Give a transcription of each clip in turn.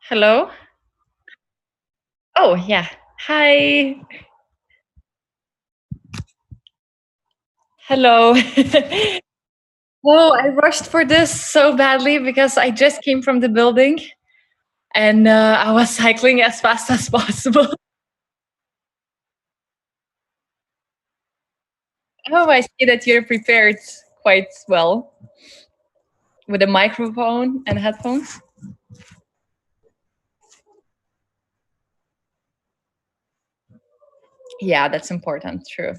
Hello? Oh, yeah. Hi. Hello. Oh, I rushed for this so badly because I just came from the building and I was cycling as fast as possible. Oh, I see that you're prepared quite well with a microphone and headphones. Yeah, that's important. True.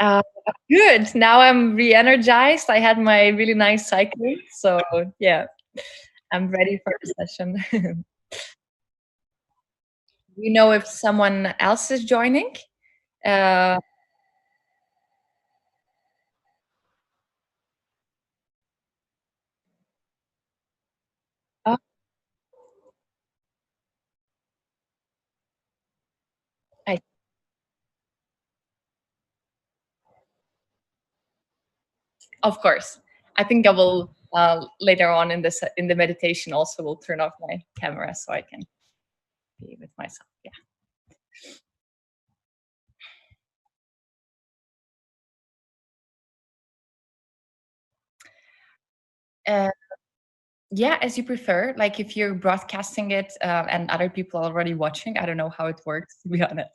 uh, Good. Now I'm re-energized. I had my really nice cycling, so yeah, I'm ready for the session. You know if someone else is joining? Uh, oh, I, of course. I think I will later on in the meditation also will turn off my camera so I can be with myself. Yeah. Uh, yeah, as you prefer. Like if you're broadcasting it and other people are already watching, I don't know how it works to be honest.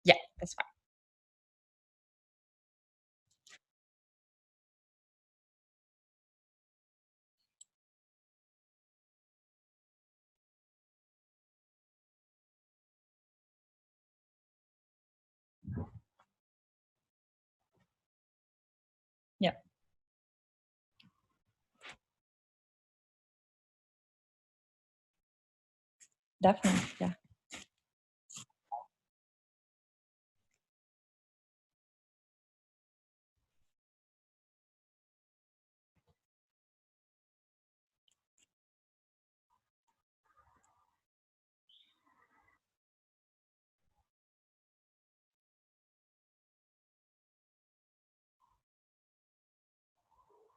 Yeah, that's fine. Yeah, definitely. Yeah.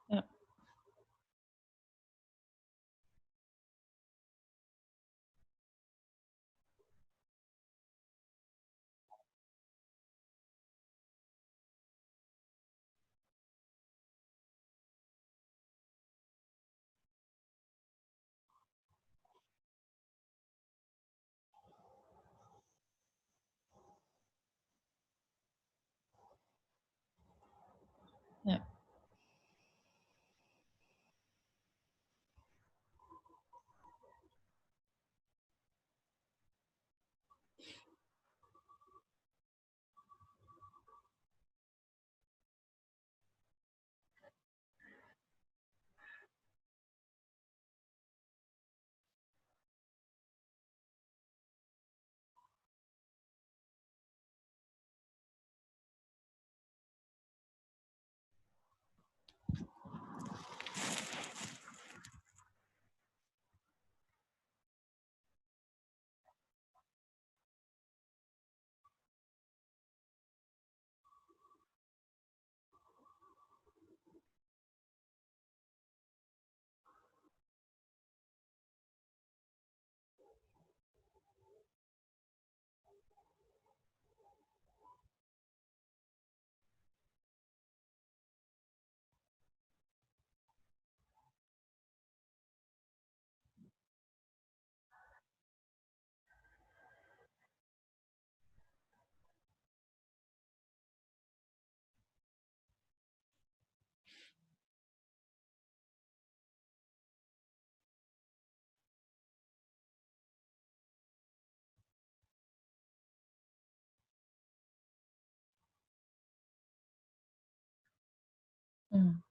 Yeah. Yeah. Mm.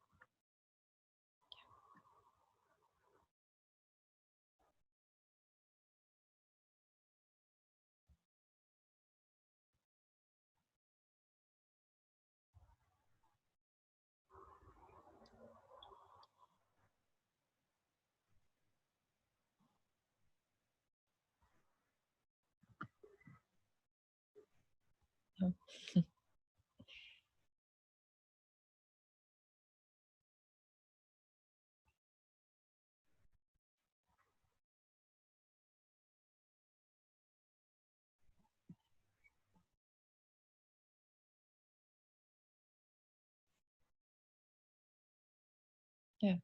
Yeah.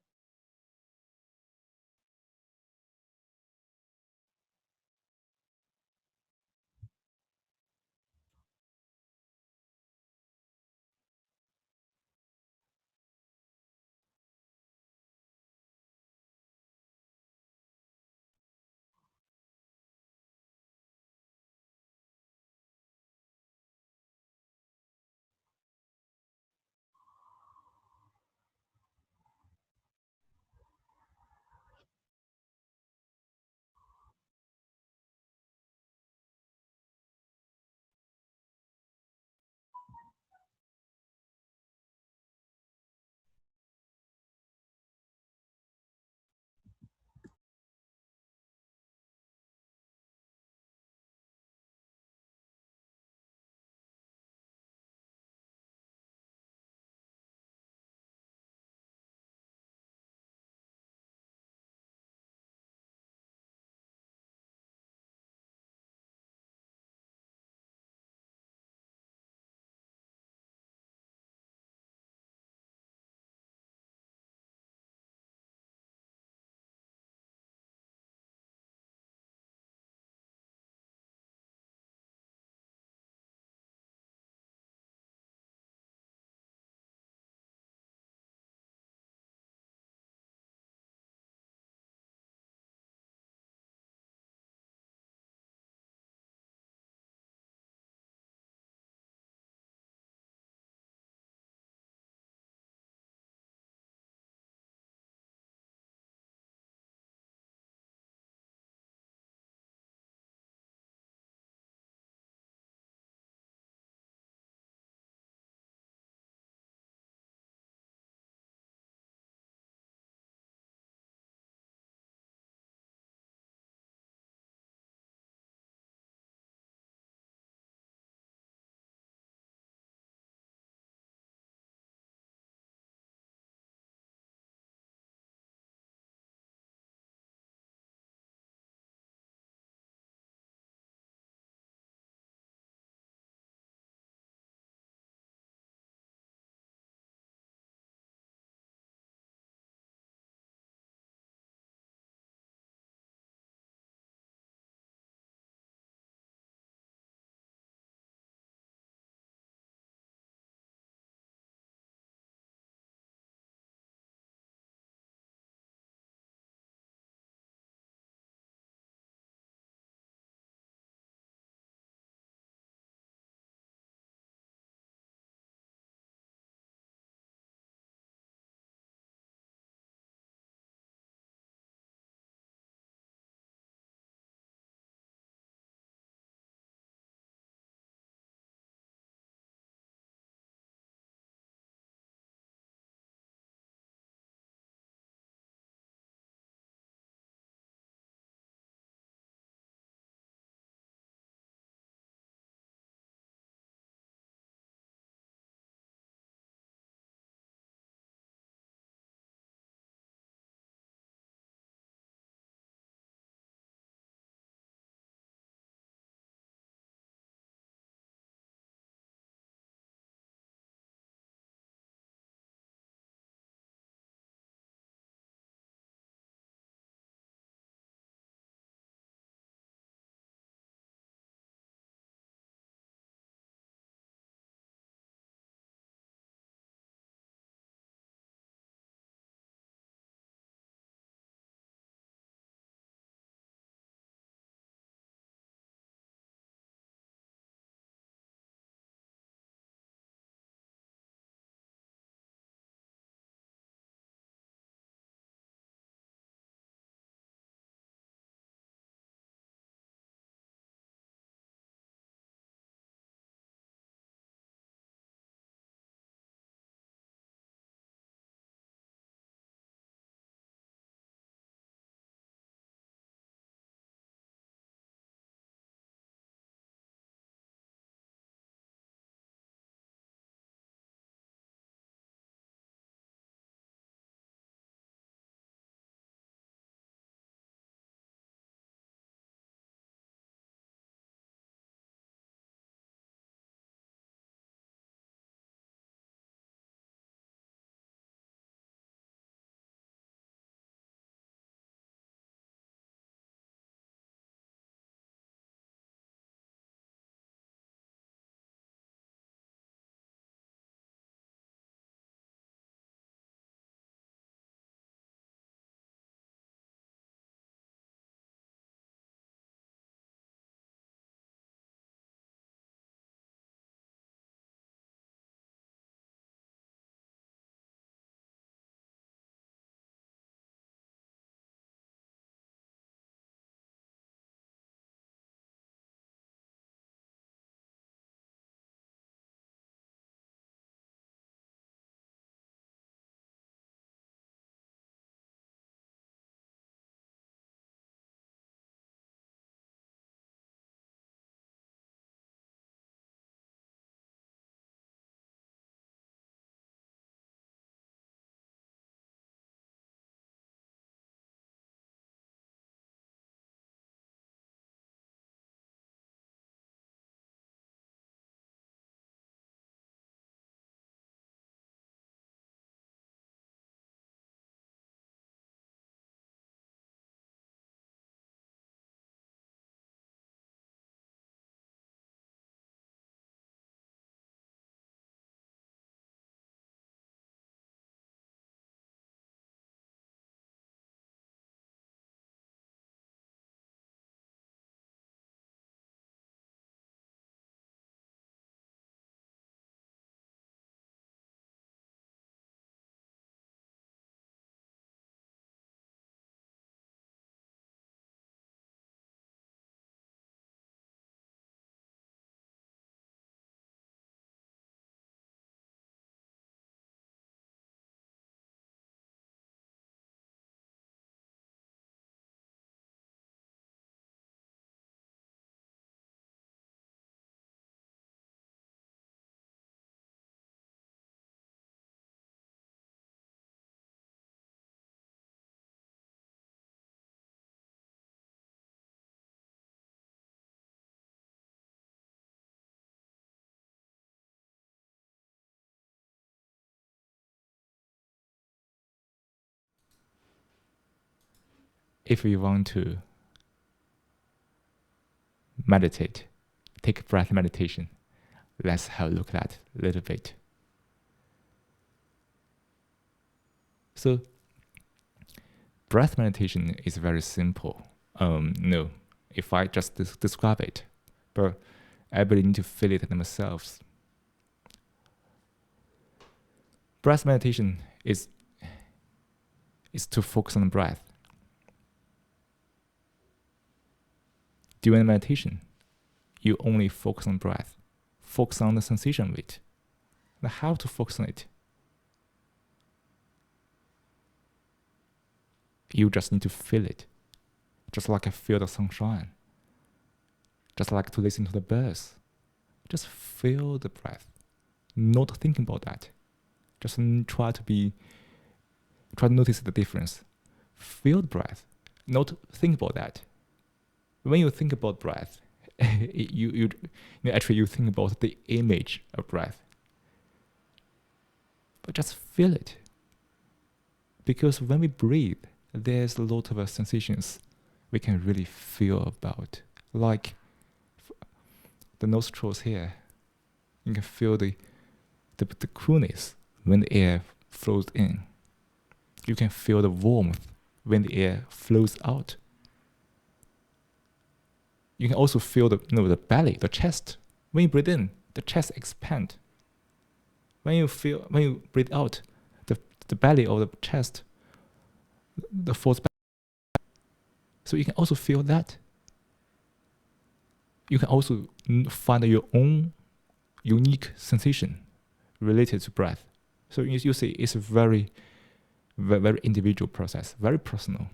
if you want to meditate, take breath meditation, let's have a look at that a little bit. So breath meditation is very simple. No, if I just describe it, but everybody need to feel it themselves. Breath meditation is to focus on the breath. During meditation, you only focus on breath, focus on the sensation of it. Now, how to focus on it? You just need to feel it, just like I feel the sunshine, just like to listen to the birds. Just feel the breath, not thinking about that. Just try to notice the difference. Feel the breath, not think about that. When you think about breath, you think about the image of breath. But just feel it. Because when we breathe, there's a lot of sensations we can really feel about. Like the nostrils here. You can feel the coolness when the air flows in. You can feel the warmth when the air flows out. You can also feel the belly, the chest. When you breathe in, the chest expands. When you breathe out, the belly or the chest, the falls back. So you can also feel that. You can also find your own unique sensation related to breath. So you see, it's a very, very individual process, very personal.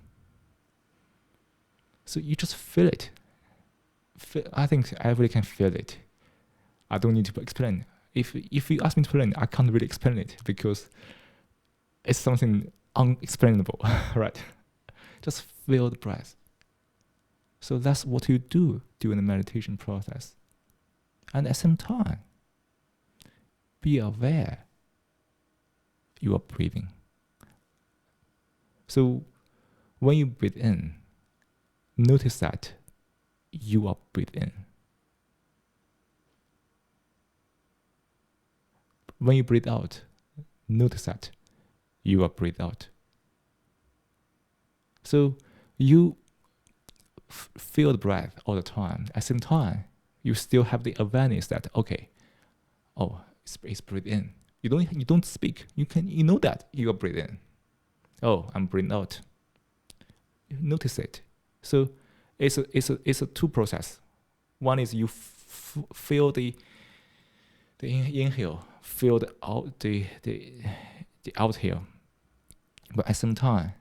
So you just feel it. I think everybody can feel it. I don't need to explain. If you ask me to explain, I can't really explain it because it's something unexplainable, right? Just feel the breath. So that's what you do during the meditation process. And at the same time, be aware you are breathing. So when you breathe in, notice that you are breathing in. When you breathe out, notice that you are breathe out. So you feel the breath all the time. At the same time, you still have the awareness that it's breathe in. You don't speak. You know that you are breathing in. Oh, I'm breathing out. You notice it. So it's a two process. One is you feel the inhale, feel the outhale, but at the same time,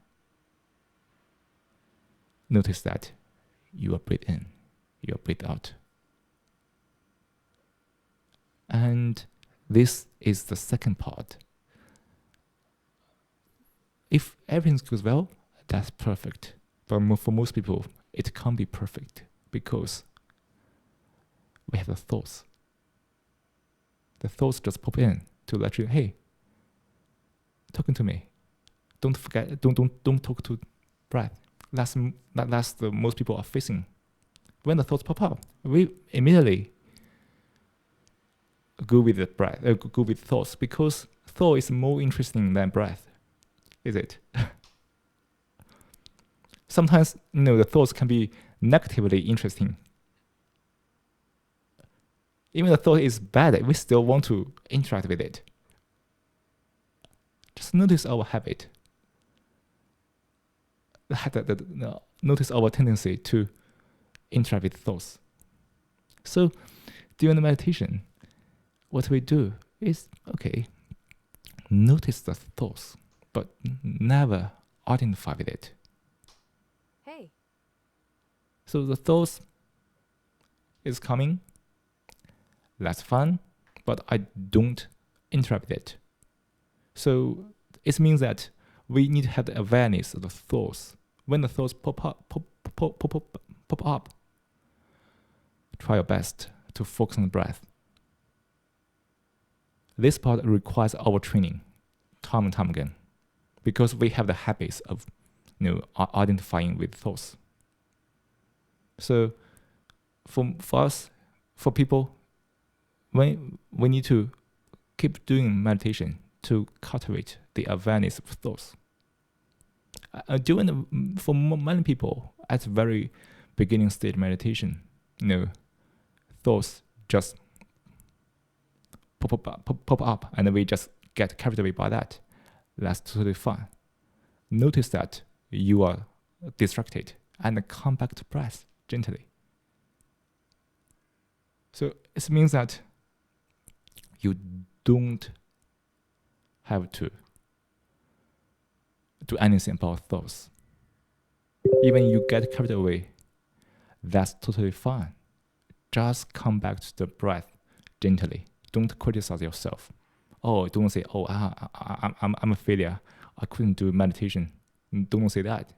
notice that you are breathe in, you are breathe out, and this is the second part. If everything goes well, that's perfect. But for most people, it can't be perfect because we have the thoughts. The thoughts just pop in to let you, hey, talking to me. Don't forget, don't talk to breath. That's the most people are facing. When the thoughts pop up, we immediately go with the breath, go with thoughts, because thought is more interesting than breath, is it? Sometimes, the thoughts can be negatively interesting. Even the thought is bad, we still want to interact with it. Just notice our habit. Notice our tendency to interact with thoughts. So, during the meditation, what we do is, notice the thoughts, but never identify with it. Hey. So the thoughts is coming, that's fun, but I don't interact with it. So it means that we need to have the awareness of the thoughts. When the thoughts pop up, try your best to focus on the breath. This part requires our training time and time again, because we have the habits of identifying with thoughts. So for us, for people, when we need to keep doing meditation to cultivate the awareness of thoughts. For many people, at the very beginning stage meditation, thoughts just pop up, and we just get carried away by that. That's totally fine. Notice that you are distracted and come back to breath gently. So it means that you don't have to do anything about thoughts. Even you get carried away, that's totally fine. Just come back to the breath gently. Don't criticize yourself. Don't say, I'm a failure. I couldn't do meditation. Don't say that,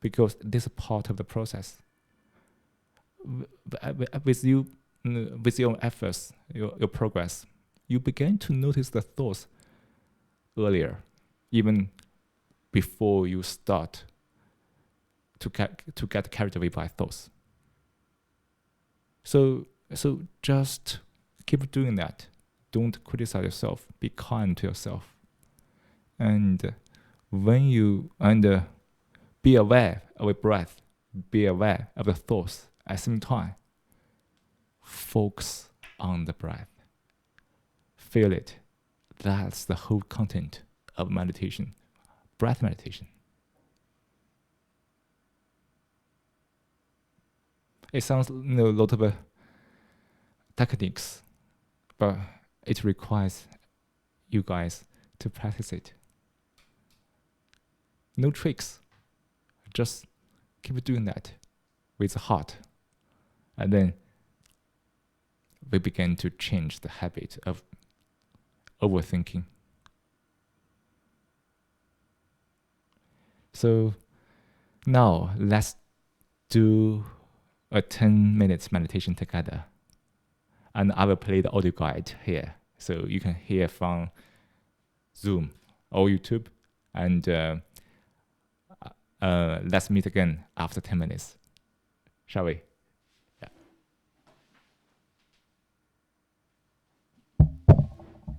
because this is part of the process. With your efforts, your progress, you begin to notice the thoughts earlier, even before you start to get carried away by thoughts. So just keep doing that. Don't criticize yourself. Be kind to yourself. And be aware of your breath. Be aware of the thoughts at the same time. Focus on the breath. Feel it. That's the whole content of meditation. Breath meditation. It sounds a lot of techniques, but it requires you guys to practice it. No tricks. Just keep doing that with the heart. And then we begin to change the habit of overthinking. So now let's do a 10 minutes meditation together. And I will play the audio guide here, so you can hear from Zoom or YouTube. And let's meet again after 10 minutes. Shall we? Yeah.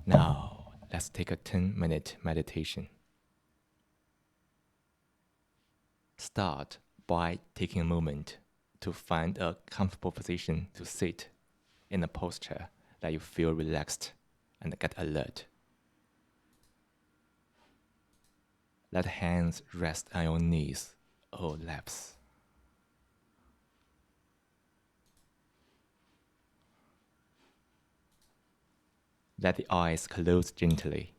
Now, let's take a 10-minute meditation. Start by taking a moment to find a comfortable position to sit in a posture that you feel relaxed and get alert. Let hands rest on your knees or laps. Let the eyes close gently.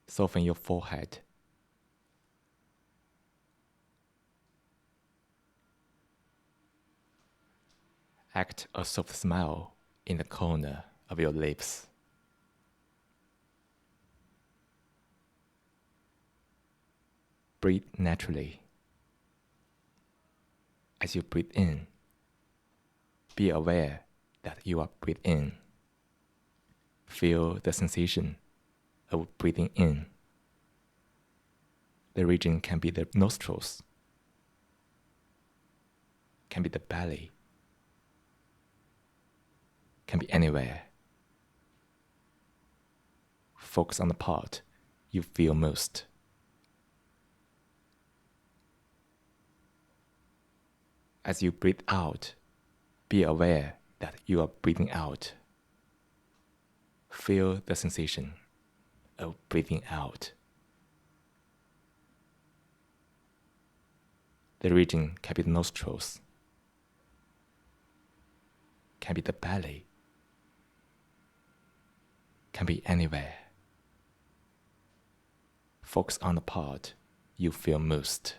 Soften your forehead. Act a soft smile in the corner of your lips. Breathe naturally. As you breathe in, be aware that you are breathing in. Feel the sensation of breathing in. The region can be the nostrils, can be the belly, can be anywhere. Focus on the part you feel most. As you breathe out, be aware that you are breathing out. Feel the sensation of breathing out. The region can be the nostrils, can be the belly, can be anywhere. Focus on the part you feel most.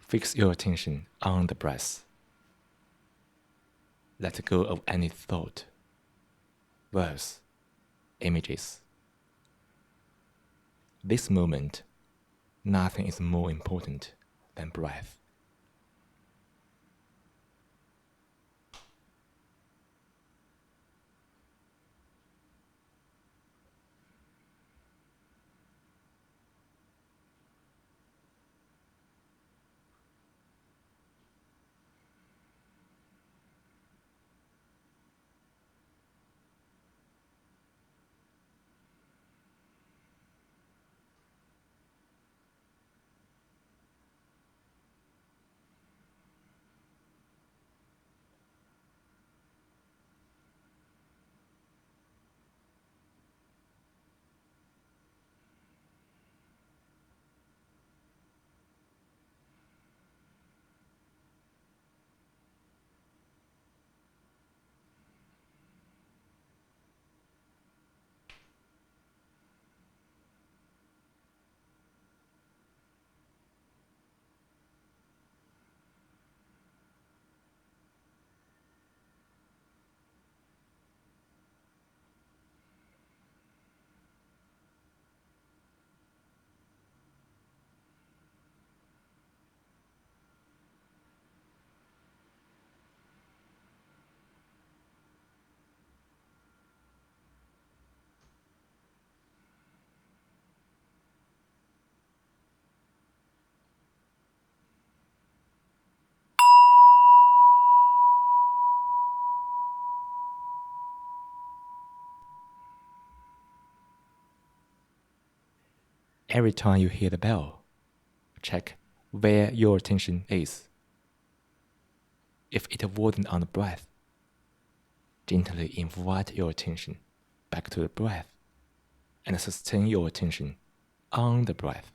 Fix your attention on the breath. Let go of any thought, words, images. This moment, nothing is more important than breath. Every time you hear the bell, check where your attention is. If it wasn't on the breath, gently invite your attention back to the breath and sustain your attention on the breath.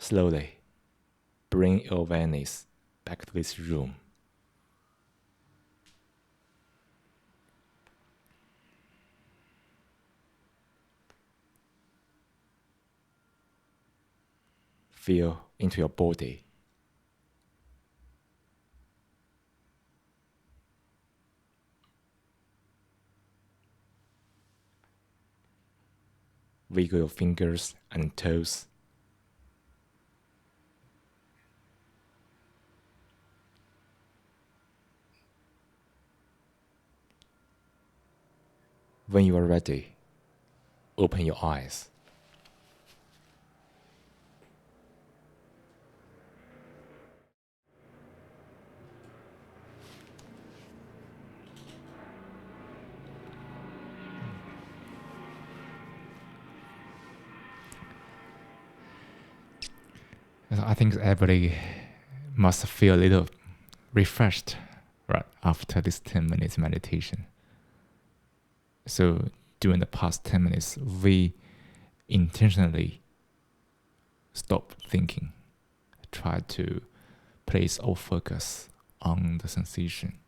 Slowly bring your awareness back to this room. Feel into your body. Wiggle your fingers and toes. When you are ready, open your eyes. I think everybody must feel a little refreshed right after this 10 minutes meditation. So during the past 10 minutes, we intentionally stop thinking, try to place our focus on the sensation.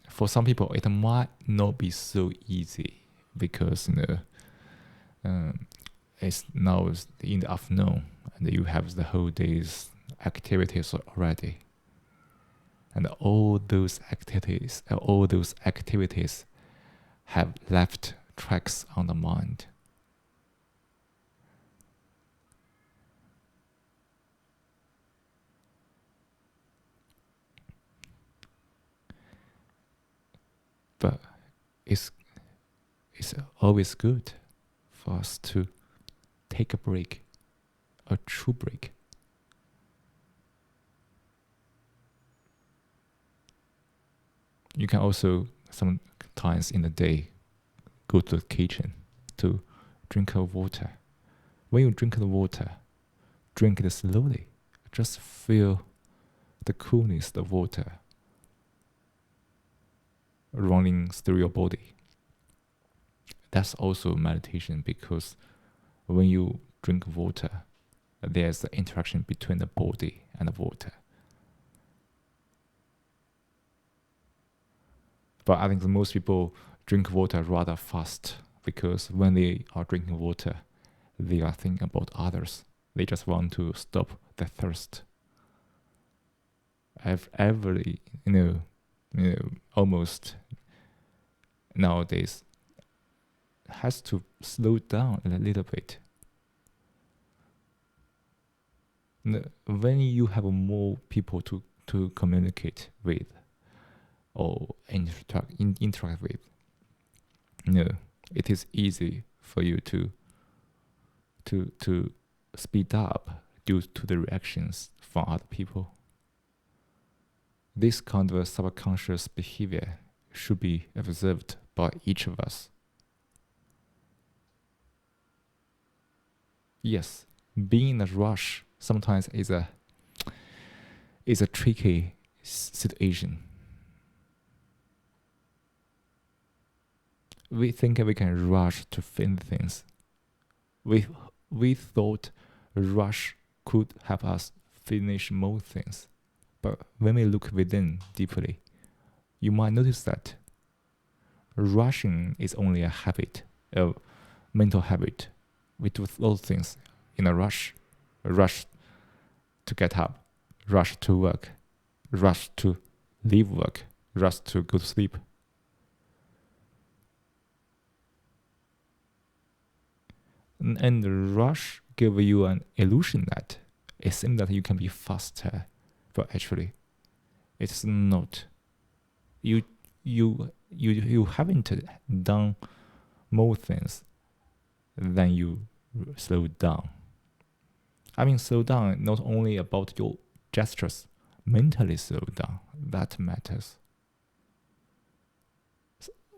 For some people, it might not be so easy because it's now in the afternoon and you have the whole day's activities already. And all those activities have left tracks on the mind. But it's always good for us to take a break, a true break. You can also sometimes in the day go to the kitchen to drink a water. When you drink the water, drink it slowly. Just feel the coolness of the water running through your body. That's also meditation because when you drink water, there's the interaction between the body and the water. But I think most people drink water rather fast because when they are drinking water, they are thinking about others. They just want to stop the thirst. Every, almost nowadays has to slow down a little bit. When you have more people to communicate with or interact with, it is easy for you to speed up due to the reactions from other people. This kind of subconscious behavior should be observed by each of us. Yes, being in a rush sometimes is a tricky situation. We think we can rush to finish things. We thought rush could help us finish more things. But when we look within deeply, you might notice that rushing is only a habit, a mental habit. We do those things in a rush to get up, rush to work, rush to leave work, rush to go to sleep. And the rush gives you an illusion that it seems that you can be faster, but actually, it's not. You haven't done more things than you slow down. I mean, slow down not only about your gestures, mentally slow down. That matters.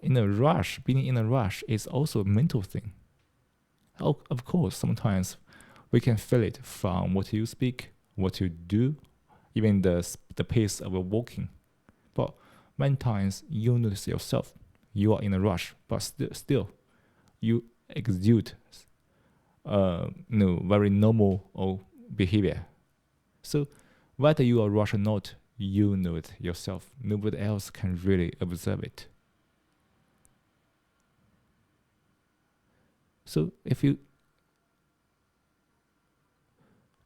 Being in a rush is also a mental thing. Of course, sometimes we can feel it from what you speak, what you do, even the pace of walking. But many times you notice yourself, you are in a rush, but still you exude very normal or behavior. So whether you are rush or not, you know it yourself. Nobody else can really observe it. So if you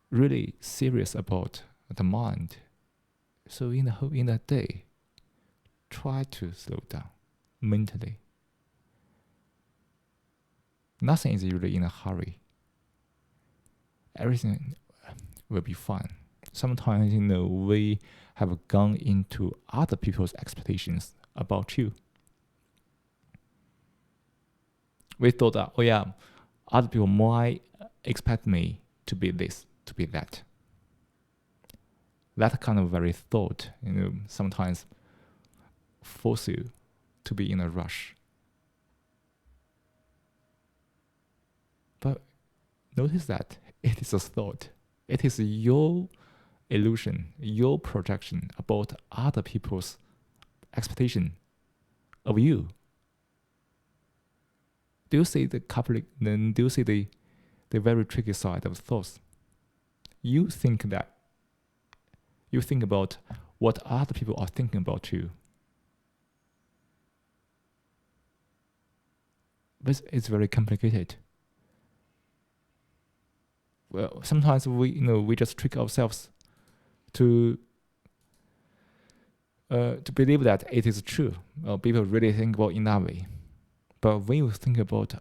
really serious about the mind, so in the day, try to slow down mentally. Nothing is really in a hurry. Everything will be fine. Sometimes, we have gone into other people's expectations about you. We thought that, oh yeah, other people might expect me to be this, to be that. That kind of very thought, sometimes force you to be in a rush. But notice that it is a thought. It is your illusion, your projection about other people's expectation of you. Do you see the then do you see the very tricky side of thoughts? You think about what other people are thinking about you. But it's very complicated. Well, sometimes we just trick ourselves to believe that it is true. People really think about in that way. But when you think about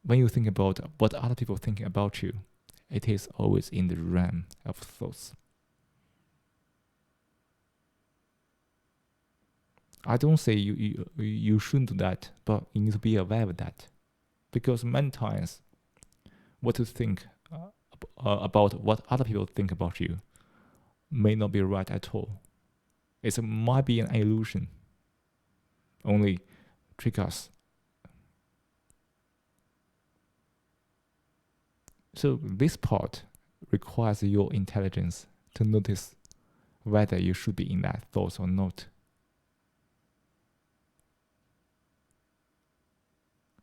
when you think about what other people are thinking about you, it is always in the realm of thoughts. I don't say you shouldn't do that, but you need to be aware of that. Because many times, what you think about what other people think about you may not be right at all. It might be an illusion. Only trick us. So this part requires your intelligence to notice whether you should be in that thought or not.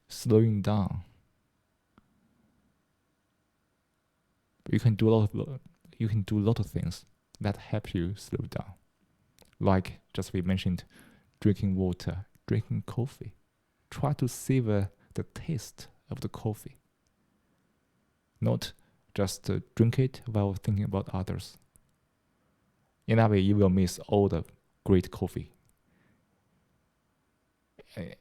Slowing down. You can do a lot of things that help you slow down. Like just we mentioned, drinking water, drinking coffee. Try to savor the taste of the coffee. Not just drink it while thinking about others. In that way, you will miss all the great coffee.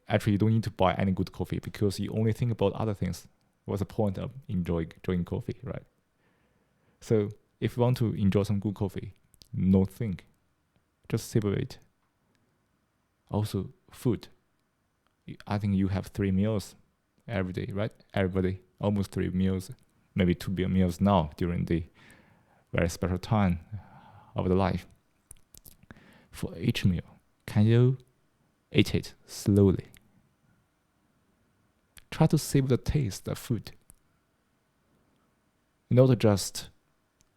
Actually, you don't need to buy any good coffee because you only think about other things. What's the point of enjoying coffee, right? So if you want to enjoy some good coffee, don't think. Just savor it. Also, food. I think you have 3 meals every day, right? Everybody, almost 3 meals, maybe 2 meals now during the very special time of the life. For each meal, can you eat it slowly? Try to savor the taste of food. Not just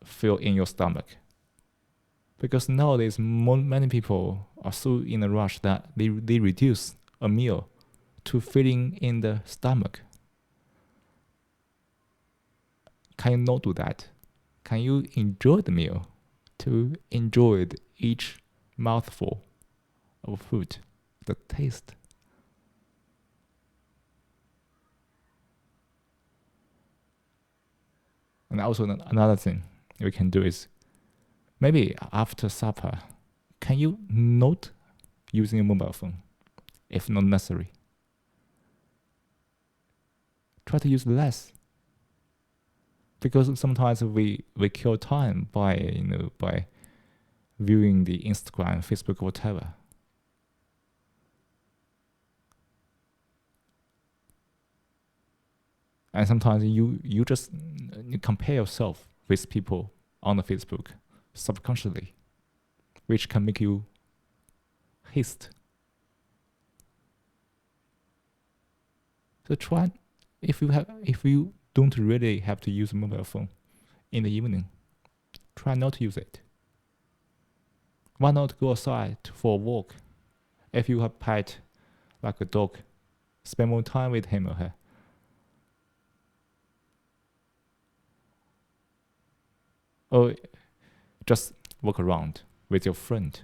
fill in your stomach. Because nowadays, many people are so in a rush that they reduce a meal to filling in the stomach. Can you not do that? Can you enjoy the meal to enjoy each mouthful of food, the taste? And also another thing we can do is maybe after supper, can you not using a mobile phone if not necessary? Try to use less. Because sometimes we kill time by viewing the Instagram, Facebook, whatever. And sometimes you just compare yourself with people on the Facebook subconsciously, which can make you haste. So try, if you don't really have to use a mobile phone in the evening, try not to use it. Why not go outside for a walk? If you have a pet, like a dog, spend more time with him or her. or just walk around with your friend.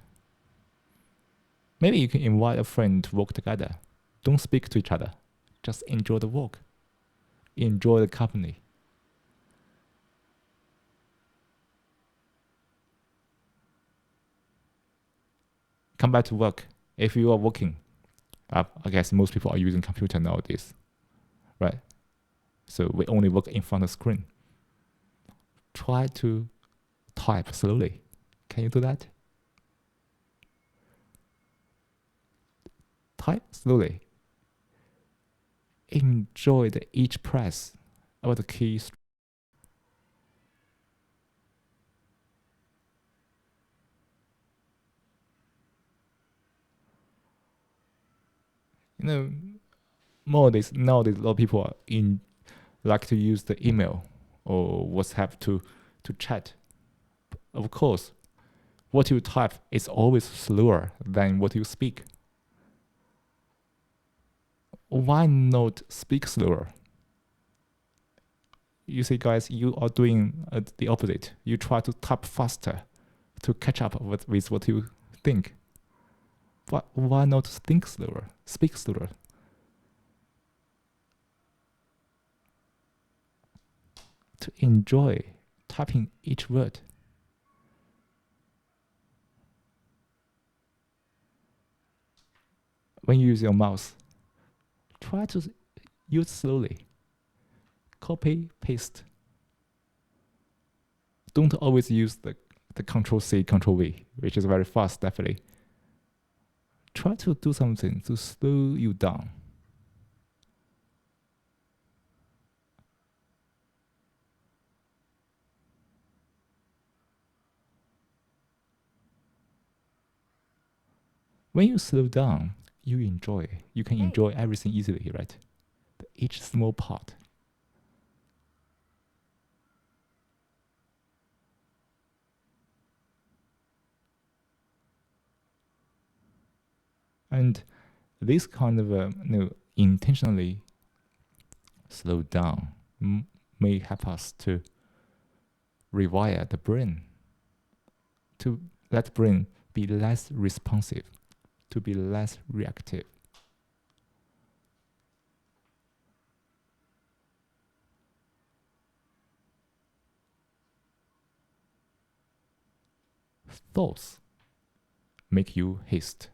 Maybe you can invite a friend to walk together. Don't speak to each other. Just enjoy the walk. Enjoy the company. Come back to work. If you are working, I guess most people are using computer nowadays, right? So we only work in front of the screen. Try to type slowly. Can you do that? Type slowly. Enjoy each press of the keys. Nowadays a lot of people are like to use the email or WhatsApp to chat. Of course, what you type is always slower than what you speak. Why not speak slower? You see, guys, you are doing the opposite. You try to type faster to catch up with what you think. Why not think slower? Speak slower. To enjoy typing each word. When you use your mouse, try to use slowly. Copy, paste. Don't always use the Control C, Control V, which is very fast, definitely. Try to do something to slow you down. When you slow down, you enjoy. You can enjoy everything easily, right? Each small part. And this kind of intentionally slow down may help us to rewire the brain, to let the brain be less responsive, to be less reactive. Thoughts make you haste.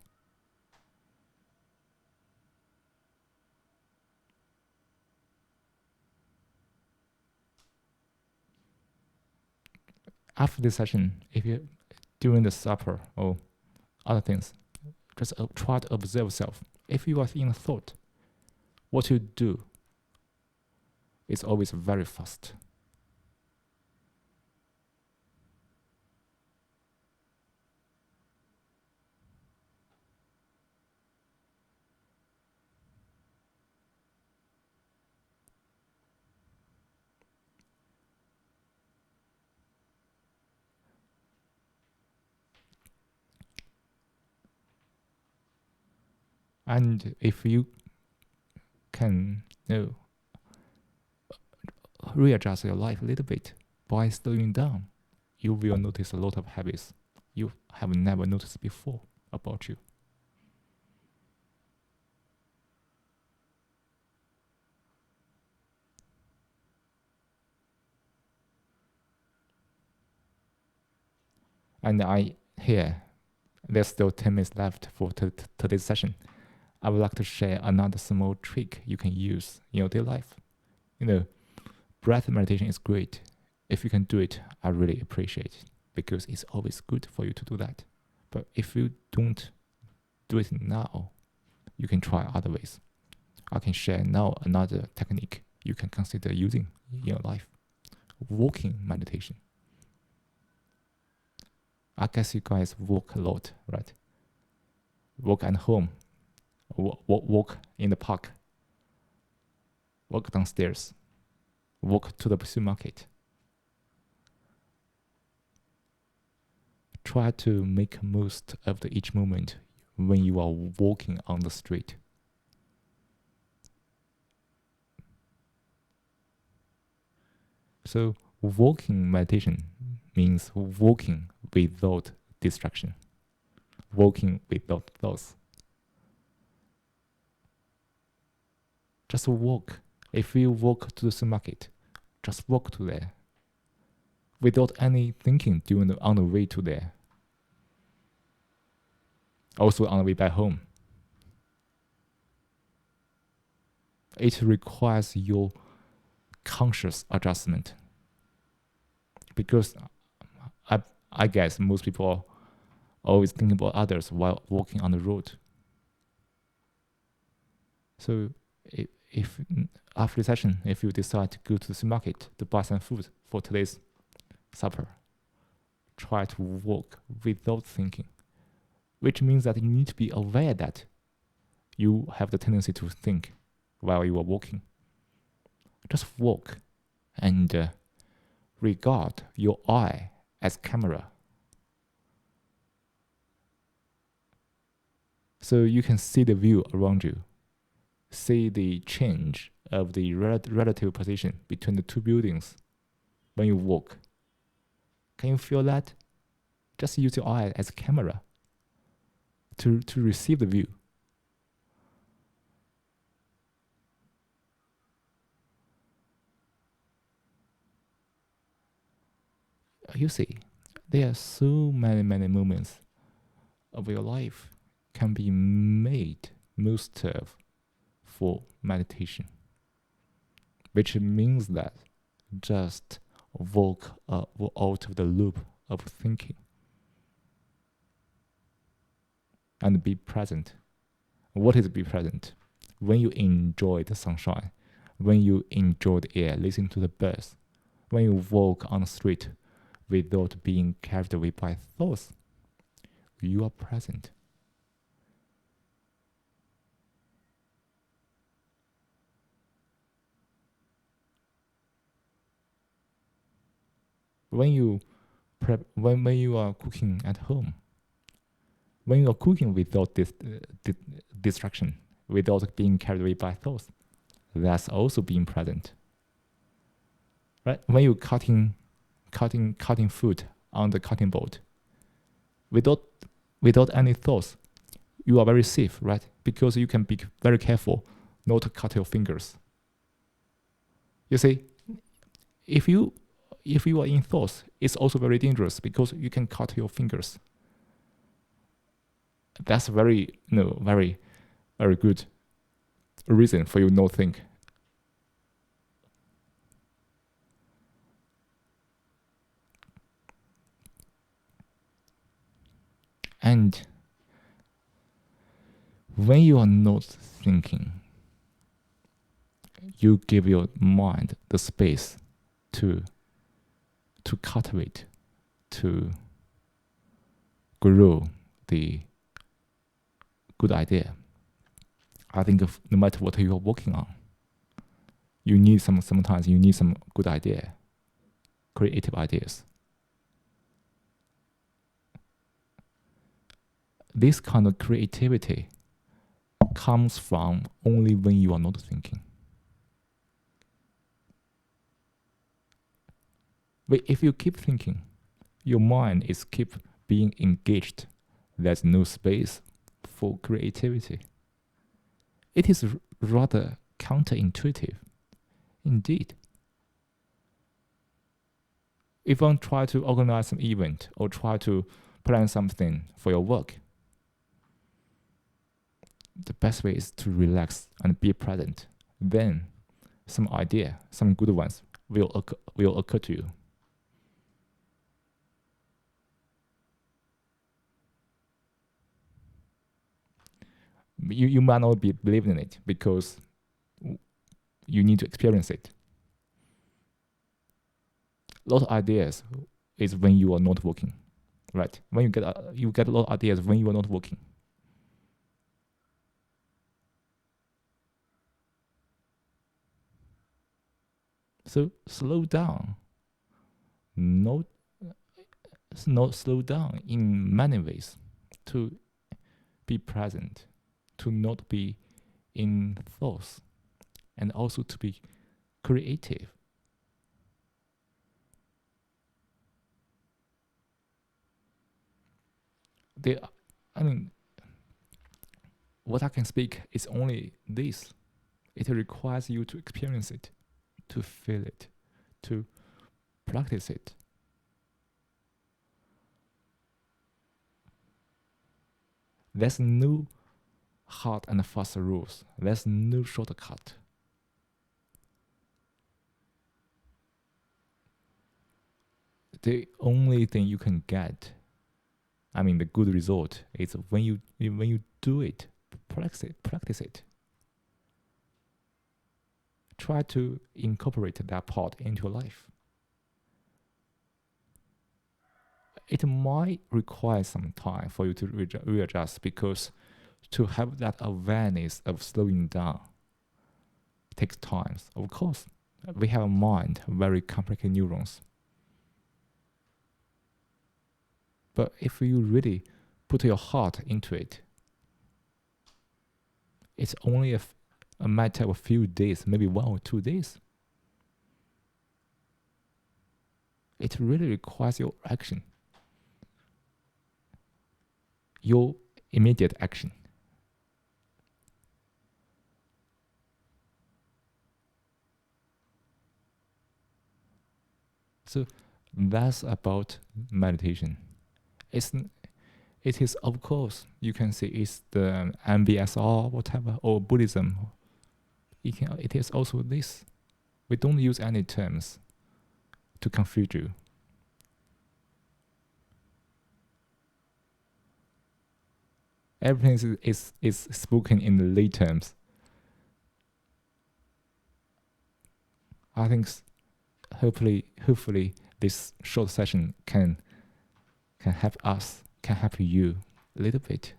After this session, if you during the supper or other things, just try to observe yourself. If you are in a thought, what you do is always very fast. And if you can readjust your life a little bit by slowing down, you will notice a lot of habits you have never noticed before about you. And there's still 10 minutes left for today's session. I would like to share another small trick you can use in your daily life. Breath meditation is great. If you can do it, I really appreciate it because it's always good for you to do that. But if you don't do it now, you can try other ways. I can share now another technique you can consider using in your life. Walking meditation. I guess you guys walk a lot, right? Walk at home, walk in the park, walk downstairs, walk to the supermarket. Try to make most of each moment when you are walking on the street. So walking meditation means walking without distraction, walking without thoughts. Just walk. If you walk to the supermarket, just walk to there without any thinking on the way to there. Also on the way back home. It requires your conscious adjustment. Because I guess most people are always thinking about others while walking on the road. So if after the session, if you decide to go to the supermarket to buy some food for today's supper, try to walk without thinking, which means that you need to be aware that you have the tendency to think while you are walking. Just walk and regard your eye as camera. So you can see the view around you, see the change of the relative position between the two buildings when you walk. Can you feel that? Just use your eye as a camera to receive the view. You see, there are so many moments of your life can be made most of for meditation, which means that just walk out of the loop of thinking and be present. What is be present? When you enjoy the sunshine, when you enjoy the air, listen to the birds, when you walk on the street without being carried away by thoughts, you are present. When you are cooking at home, when you are cooking without distraction, without being carried away by thoughts, that's also being present. Right? When you're cutting food on the cutting board, without any thoughts, you are very safe, right? Because you can be very careful not to cut your fingers. You see, if you are in thoughts, it's also very dangerous because you can cut your fingers. That's very good reason for you not think. And when you are not thinking, you give your mind the space to cultivate, to grow the good idea. I think no matter what you are working on, you need sometimes you need some good idea, creative ideas. This kind of creativity comes from only when you are not thinking. But if you keep thinking, your mind is keep being engaged. There's no space for creativity. It is rather counterintuitive. Indeed. If you try to organize some event or try to plan something for your work, the best way is to relax and be present. Then some idea, some good ones will occur to you. You might not be believing in it because you need to experience it. A lot of ideas is when you are not working, right? When you get a lot of ideas when you are not working. So slow down. Not slow down in many ways to be present, to not be in thoughts, and also to be creative. what I can speak is only this. It requires you to experience it, to feel it, to practice it. There's no hard and fast rules. There's no shortcut. The only thing you can get, the good result, is when you do it, practice it. Try to incorporate that part into your life. It might require some time for you to readjust, because to have that awareness of slowing down takes time. Of course, we have a mind, very complicated neurons. But if you really put your heart into it, it's only a matter of a few days, maybe 1 or 2 days. It really requires your action, your immediate action. So that's about meditation. It is, of course, you can say it's the MBSR, whatever, or Buddhism. It is also this. We don't use any terms to confuse you. Everything is spoken in the lay terms. I think hopefully this short session can help us, can help you a little bit.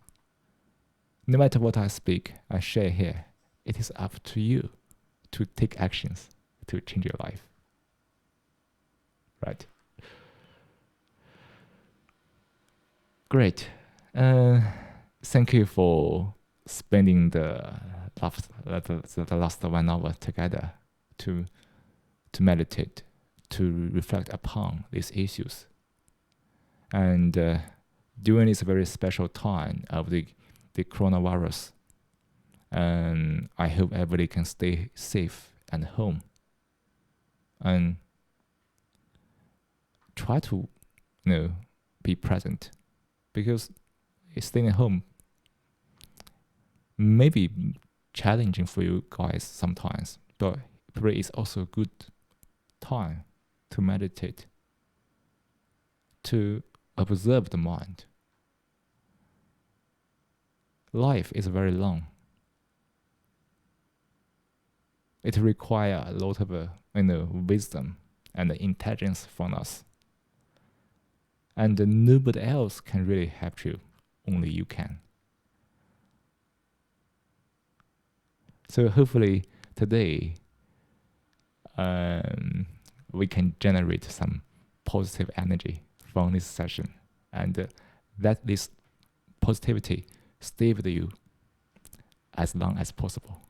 No matter what I speak, I share here, it is up to you to take actions to change your life. Right? Great. Thank you for spending the last 1 hour together to meditate, to reflect upon these issues. And during this very special time of the coronavirus, I hope everybody can stay safe and home, and try to be present, because staying at home may be challenging for you guys sometimes, but probably it's also a good time to meditate, to observe the mind. Life is very long. It requires a lot of wisdom and intelligence from us. And nobody else can really help you, only you can. So hopefully today we can generate some positive energy from this session, and let this positivity stay with you as long as possible.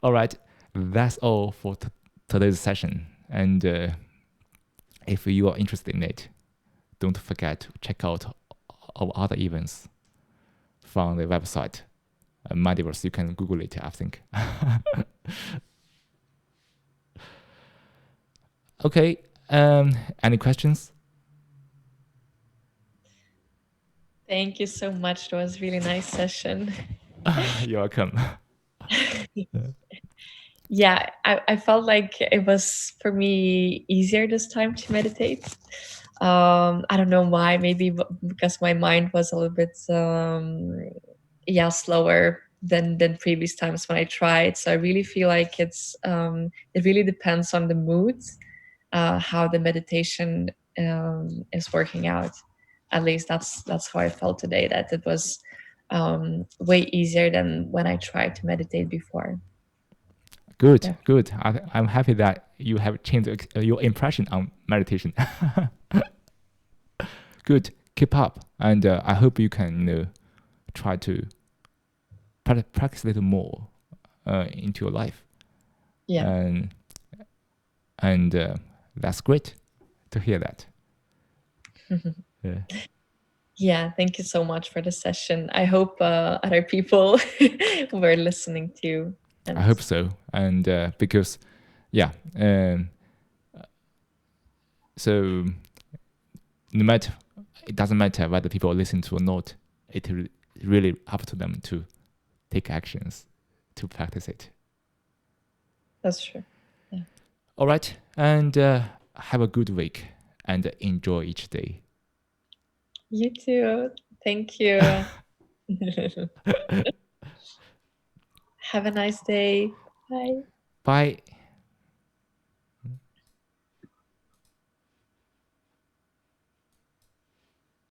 All right, that's all for today's session. And if you are interested in it, don't forget to check out our other events from the website, Mindiverse. You can Google it, I think. Okay, any questions? Thank you so much. It was a really nice session. You're welcome. Yeah, I felt like it was, for me, easier this time to meditate. I don't know why, maybe because my mind was a little bit slower than previous times when I tried. So I really feel like it really depends on the mood, how the meditation is working out. At least that's how I felt today, that it was way easier than when I tried to meditate before. Good, Yeah. good. I'm happy that you have changed your impression on meditation. Good, keep up, and I hope you can try to practice a little more into your life. Yeah. And that's great to hear that. Yeah. Yeah, thank you so much for the session. I hope other people were listening too. I hope so. And because, yeah, so no matter, it doesn't matter whether people listen to or not. It really up to them to take actions to practice it. That's true. Yeah. All right, and have a good week and enjoy each day. You too. Thank you. Have a nice day. Bye. Bye.